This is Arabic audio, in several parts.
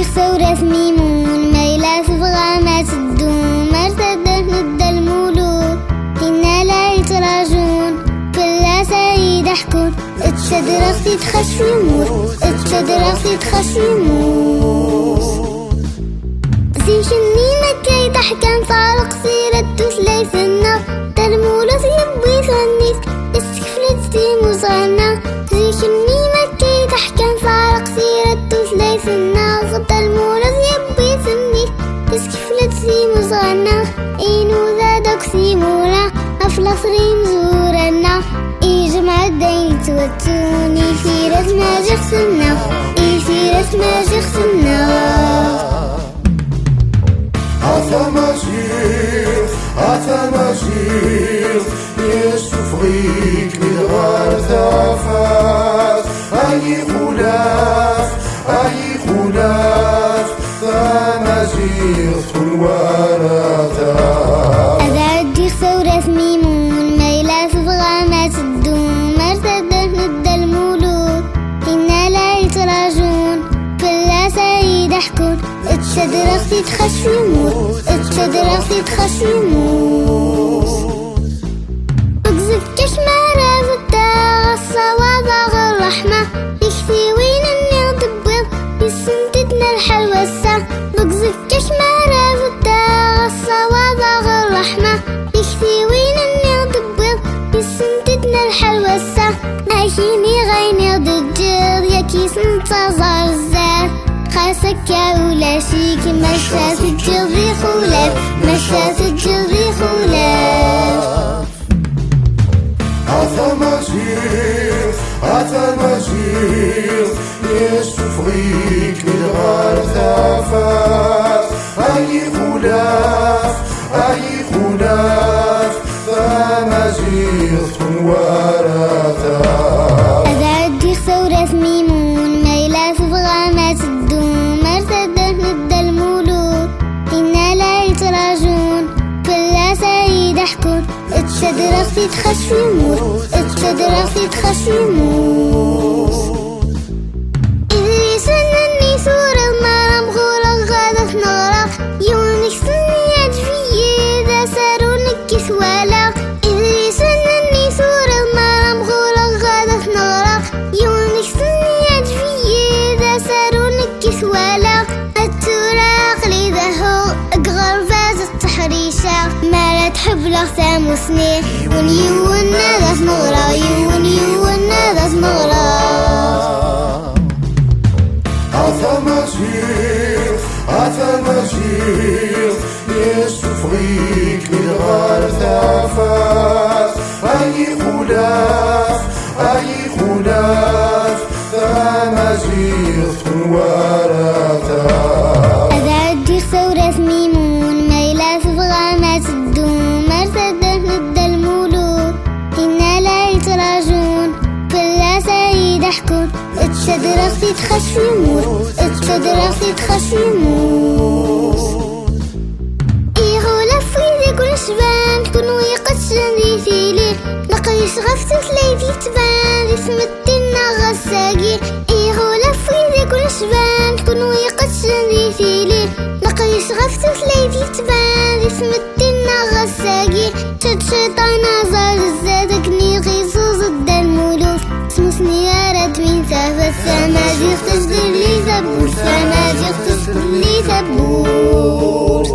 ثورة ميمون ميلة صبغة ما تدوم مرتدة ند الملوك إنا لا يتراجون كل سعيد حكون اتشدرق تتخش يموت اتشدرق تتخش يموت زيشني مكي تحكم فارق سيرة تسلي سنة تلمولة يبوي ثنيس استكفلت تيمو صغنا زيشني مكي تحكم فارق سيرة تسلي سنة تلمولة يبوي ثنيس استكفلت تيمو صغنا إنو ذادك سيمونا أفلس ريم زورنا إجمع الدين توتوني في رسم جخسنا في رسم جخسنا أثمجير يسفغيك بالغار ثافات أي خلاف ثمجير الورثات أذعدي ثورة ميمون ميلة صبغة ما تدوم مرتدة ند الملوك إنا لا يتراجون كل سعيد حكون اتشدرق تتخش يموت اتشدرق تتخش يموت اقزك كشمارة في الداغ الصوابغ الرحمة يكفي وين النغدبض يسنتتنا الحلوسة اقزك كشمارة في الداغ الصوابغ الرحمة يكفي وين النغدبض يسنتتنا الحلوسة عايشيني غيني ضجر يا كيس انتظر الزاد خاسك ولا شيك مشى سجل خلاف مشى سجل خلاف أثمجير يسفغيك بالغار ثافات أي خلاف ثمجير ورثات أذعدي ثورة ميمون ميلة صبغة ما تدوم مرتدة ند الملوك إنا لا يتراجون كل سعيد حكون اتشدرق تتخش يموت اتشدرق تتخش يموت إدريس أنني سور المرام غورق غادة نغرق يونك سني عجفية إذا سارونك كسوالة إدريس أنني سور المرام غورق غادة نغرق يونك سني عجفية إذا سارونك كسوالة التراق لي ذهو أقغر فاز التحريشة ما لا تحب لغتام وسني ونيون ناذا مغرى يون ناذا مغرى أثمجير يسفغيك بالغار ثافات أي خلاف ثمجير الورثات أذعدي ثورة ميمون ميلة صبغة ما تدوم مرتدة ند الملوك إنا لا يتراجون كل سعيد حكون اتشدرق تتخش يموت اتشدرق تتخش يموت كل شبان كون ويقتشن دي فيلي لقيش غفتت ليدي تبان اسم الدنا غساقي إيغو لفويدي كل شبان كون ويقتشن دي فيلي لقيش غفتت ليدي تبان اسم الدنا غساقي شد شيطان زار الزادك نيغي زوز الملوك اسمسني أرد من ثافة سماجيغ تجدر لي ثبور سماجيغ تجدر لي ثبور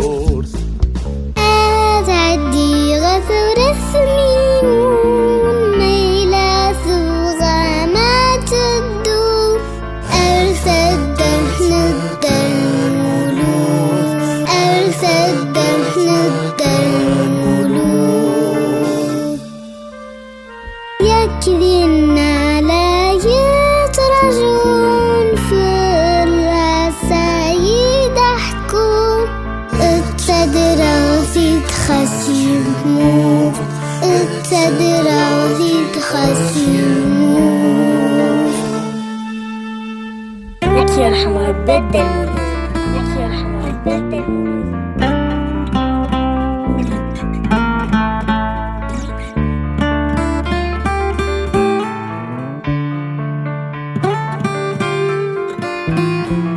ثورة ميمون ميلة صبغة ما تدوم أرسد ند الملوك أرسد ند الملوك يكذبنا لا يترجون في الرسايد حكون اتدرى تخسيموف اتدرى تخسيموف لك يرحم ربك المولود لك يرحم ربك المولود Thank you.